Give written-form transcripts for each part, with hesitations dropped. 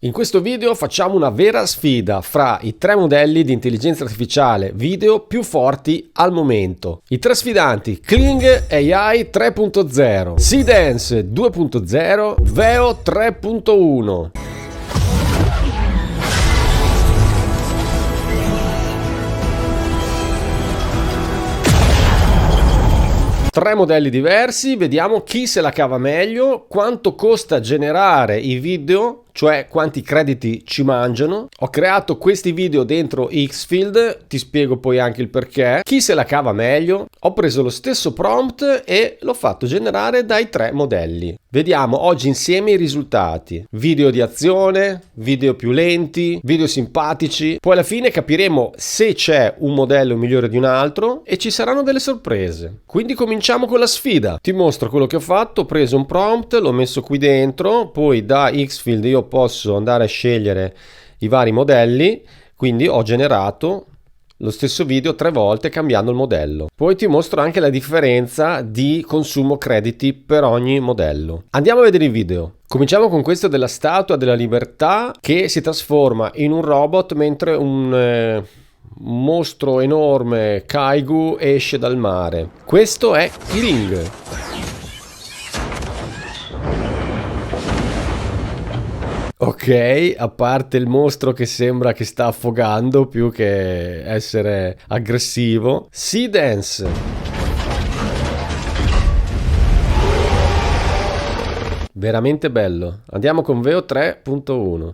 In questo video facciamo una vera sfida fra i tre modelli di intelligenza artificiale video più forti al momento. I tre sfidanti: Kling AI 3.0, Seedance 2.0, Veo 3.1. Tre modelli diversi, vediamo chi se la cava meglio, quanto costa generare i video, cioè quanti crediti ci mangiano. Ho creato questi video dentro Xfield, ti spiego poi anche il perché. Chi se la cava meglio? Ho preso lo stesso prompt e l'ho fatto generare dai tre modelli. Vediamo oggi insieme i risultati. Video di azione, video più lenti, video simpatici. Poi alla fine capiremo se c'è un modello migliore di un altro e ci saranno delle sorprese. Quindi cominciamo con la sfida. Ti mostro quello che ho fatto. Ho preso un prompt, l'ho messo qui dentro, poi da Xfield io posso andare a scegliere i vari modelli, quindi ho generato lo stesso video 3 volte cambiando il modello. Poi ti mostro anche la differenza di consumo crediti per ogni modello. Andiamo a vedere il video. Cominciamo con questo della Statua della Libertà che si trasforma in un robot mentre un mostro enorme Kaigu esce dal mare. Questo è Kling. Ok, a parte il mostro che sembra che sta affogando più che essere aggressivo. Seedance. Veramente bello. Andiamo con Veo 3.1.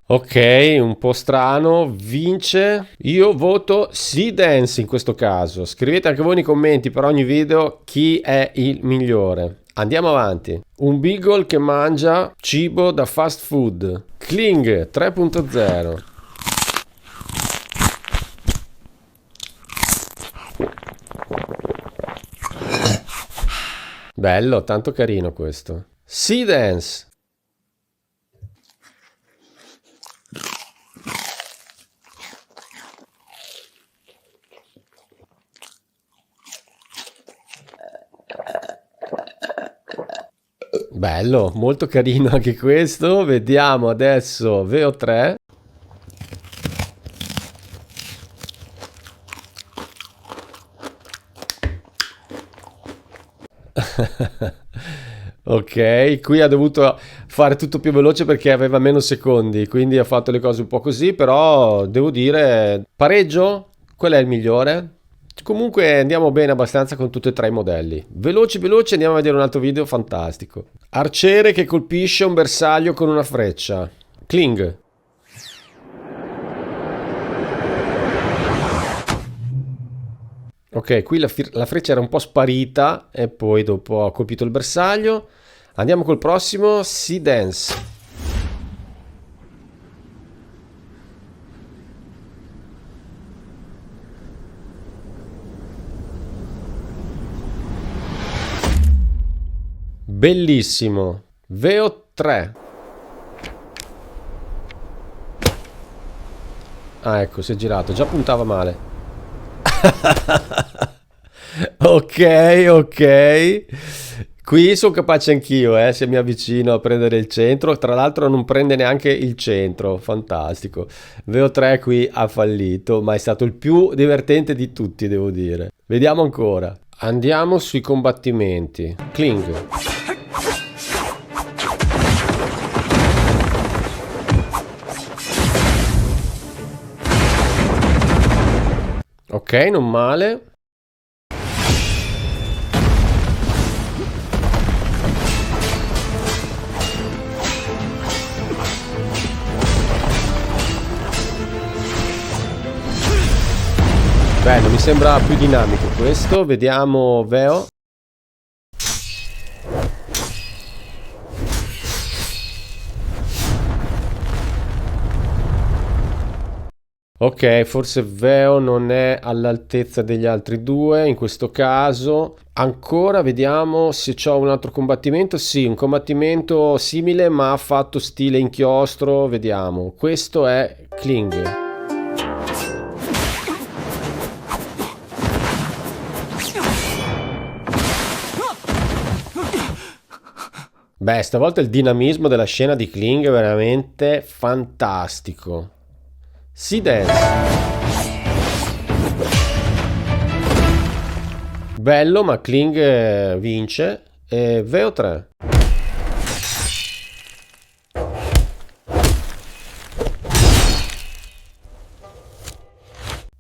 Ok, un po' strano, vince. Io voto Seedance in questo caso. Scrivete anche voi nei commenti per ogni video chi è il migliore. Andiamo avanti. Un beagle che mangia cibo da fast food. Kling 3.0. Bello, tanto carino questo. Seedance. Bello, molto carino anche questo. Vediamo adesso Veo 3. Ok, qui ha dovuto fare tutto più veloce perché aveva meno secondi, quindi ha fatto le cose un po' così, però devo dire pareggio, qual è il migliore? Comunque andiamo bene abbastanza con tutti e tre i modelli. Veloci, andiamo a vedere un altro video fantastico. Arciere che colpisce un bersaglio con una freccia. Kling. Ok, qui la freccia era un po' sparita e poi dopo ha colpito il bersaglio. Andiamo col prossimo, Seedance. Bellissimo. Veo 3. Ah, ecco, si è girato. Già puntava male. Ok. Qui sono capace anch'io, se mi avvicino a prendere il centro. Tra l'altro non prende neanche il centro. Fantastico. Veo 3 qui ha fallito, ma è stato il più divertente di tutti, devo dire. Vediamo ancora. Andiamo sui combattimenti. Kling. Ok, non male. Bello, mi sembra più dinamico questo. Vediamo Veo. Ok, forse Veo non è all'altezza degli altri due in questo caso. Ancora vediamo se c'ho un altro combattimento. Sì, un combattimento simile ma fatto stile inchiostro. Vediamo. Questo è Kling. Beh, stavolta il dinamismo della scena di Kling è veramente fantastico. Si dance. Bello, ma Kling vince. E VO3.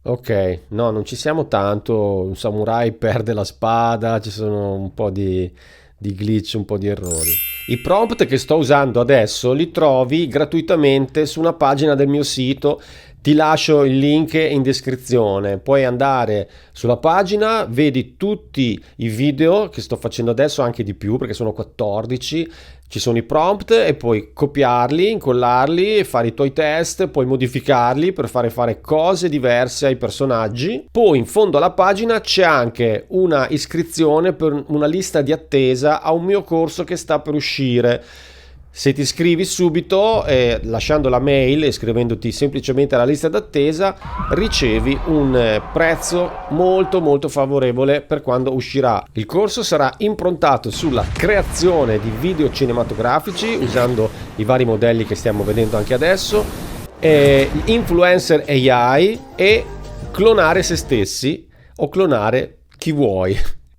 Ok, no, non ci siamo tanto. Un samurai perde la spada, ci sono un po' di glitch, un po' di errori. I prompt che sto usando adesso li trovi gratuitamente su una pagina del mio sito. Ti lascio il link in descrizione. Puoi andare sulla pagina, vedi tutti i video che sto facendo adesso, anche di più perché sono 14. Ci sono i prompt e puoi copiarli, incollarli, fare i tuoi test, puoi modificarli per fare cose diverse ai personaggi. Poi in fondo alla pagina c'è anche una iscrizione per una lista di attesa a un mio corso che sta per uscire. Se ti iscrivi subito, lasciando la mail e iscrivendoti semplicemente alla lista d'attesa, ricevi un prezzo molto molto favorevole per quando uscirà. Il corso sarà improntato sulla creazione di video cinematografici usando i vari modelli che stiamo vedendo anche adesso, influencer AI e clonare se stessi o clonare chi vuoi.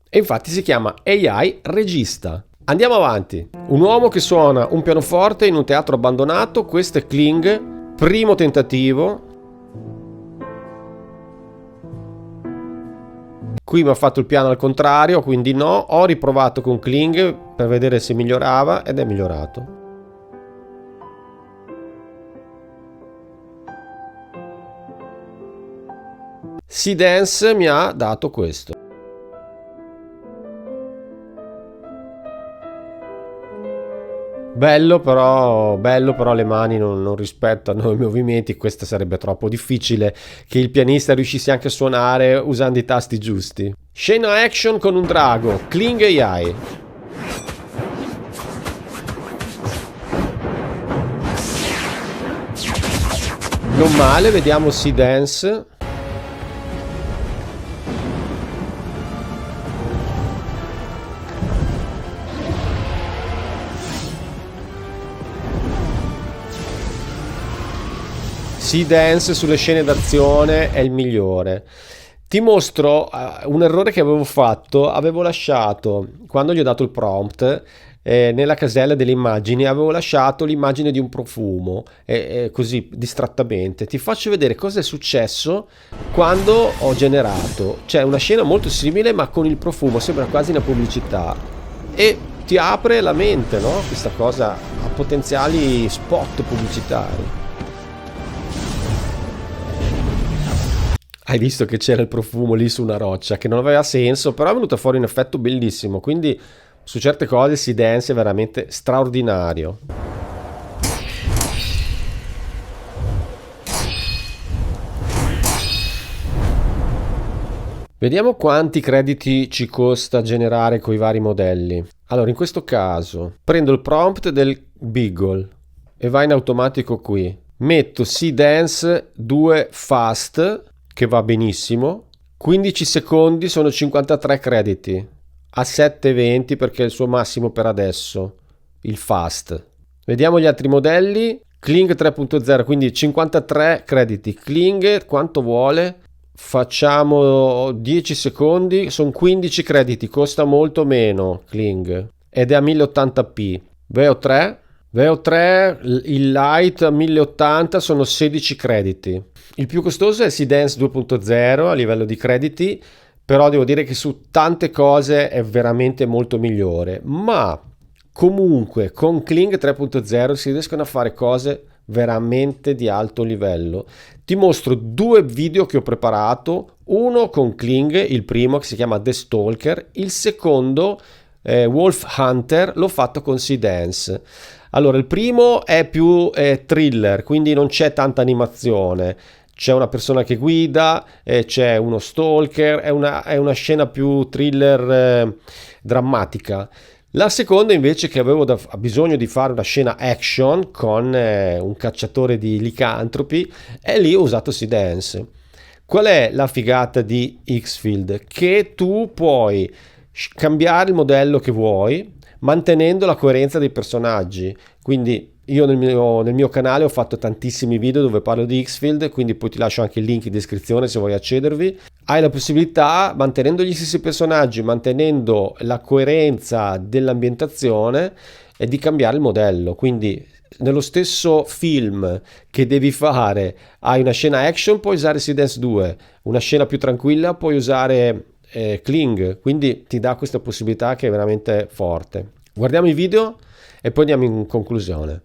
E infatti si chiama AI Regista. Andiamo avanti. Un uomo che suona un pianoforte in un teatro abbandonato. Questo è Kling, primo tentativo. Qui mi ha fatto il piano al contrario, quindi no. Ho riprovato con Kling per vedere se migliorava ed è migliorato. Si Dance mi ha dato questo. Bello però le mani non rispettano i movimenti. Questo sarebbe troppo difficile che il pianista riuscisse anche a suonare usando i tasti giusti. Scena action con un drago, Kling AI. Non male, vediamo Si Dance. Si Dance sulle scene d'azione è il migliore. Ti mostro un errore che avevo fatto. Avevo lasciato, quando gli ho dato il prompt, nella casella delle immagini avevo lasciato l'immagine di un profumo, così distrattamente. Ti faccio vedere cosa è successo quando ho generato. C'è una scena molto simile ma con il profumo, sembra quasi una pubblicità e ti apre la mente, no? Questa cosa ha potenziali spot pubblicitari. Hai visto che c'era il profumo lì su una roccia, che non aveva senso, però è venuto fuori un effetto bellissimo, quindi su certe cose Si Dance è veramente straordinario. Vediamo quanti crediti ci costa generare con i vari modelli. Allora, in questo caso, prendo il prompt del Beagle e va in automatico qui. Metto Si Dance 2 Fast, che va benissimo. 15 secondi sono 53 crediti a 7,20 perché è il suo massimo per adesso, il fast. Vediamo gli altri modelli. Kling 3.0, quindi 53 crediti. Kling quanto vuole? Facciamo 10 secondi, sono 15 crediti, costa molto meno Kling ed è a 1080p. VO3, il Lite a 1080 sono 16 crediti. Il più costoso è Si Dance 2.0 a livello di crediti, però devo dire che su tante cose è veramente molto migliore. Ma comunque con Kling 3.0 si riescono a fare cose veramente di alto livello. Ti mostro due video che ho preparato, uno con Kling, il primo che si chiama The Stalker, il secondo Wolf Hunter, l'ho fatto con Si Dance. Allora, il primo è più thriller, quindi non c'è tanta animazione. C'è una persona che guida, c'è uno stalker, è una scena più thriller drammatica. La seconda invece, che avevo bisogno di fare una scena action con un cacciatore di licantropi, e lì ho usato Si Dance. Qual è la figata di Xfield? Che tu puoi cambiare il modello che vuoi, mantenendo la coerenza dei personaggi. Quindi io nel mio canale ho fatto tantissimi video dove parlo di Xfield, quindi poi ti lascio anche il link in descrizione se vuoi accedervi. Hai la possibilità, mantenendo gli stessi personaggi, mantenendo la coerenza dell'ambientazione, di cambiare il modello. Quindi nello stesso film che devi fare, hai una scena action, puoi usare Sea Dance 2, una scena più tranquilla puoi usare Kling, quindi ti dà questa possibilità che è veramente forte. Guardiamo i video e poi andiamo in conclusione.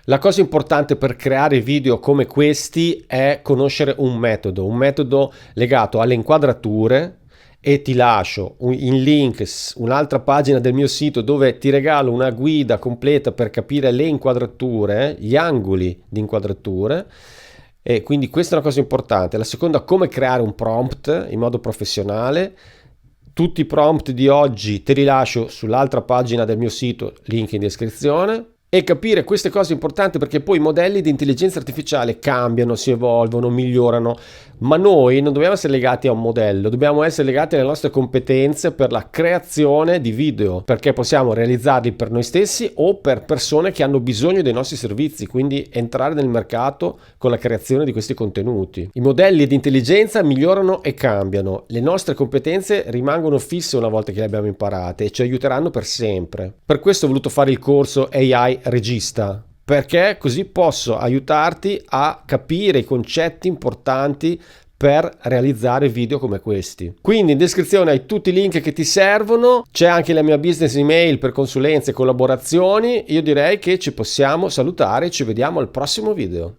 La cosa importante per creare video come questi è conoscere un metodo legato alle inquadrature, e ti lascio in link un'altra pagina del mio sito dove ti regalo una guida completa per capire le inquadrature, gli angoli di inquadrature, e quindi questa è una cosa importante. La seconda, come creare un prompt in modo professionale. Tutti i prompt di oggi te li lascio sull'altra pagina del mio sito, link in descrizione. E capire queste cose importanti, perché poi i modelli di intelligenza artificiale cambiano, si evolvono, migliorano, ma noi non dobbiamo essere legati a un modello, dobbiamo essere legati alle nostre competenze per la creazione di video, perché possiamo realizzarli per noi stessi o per persone che hanno bisogno dei nostri servizi, quindi entrare nel mercato con la creazione di questi contenuti. I modelli di intelligenza migliorano e cambiano, le nostre competenze rimangono fisse una volta che le abbiamo imparate e ci aiuteranno per sempre. Per questo ho voluto fare il corso AI Regista, perché così posso aiutarti a capire i concetti importanti per realizzare video come questi. Quindi in descrizione hai tutti i link che ti servono, c'è anche la mia business email per consulenze e collaborazioni. Io direi che ci possiamo salutare e ci vediamo al prossimo video.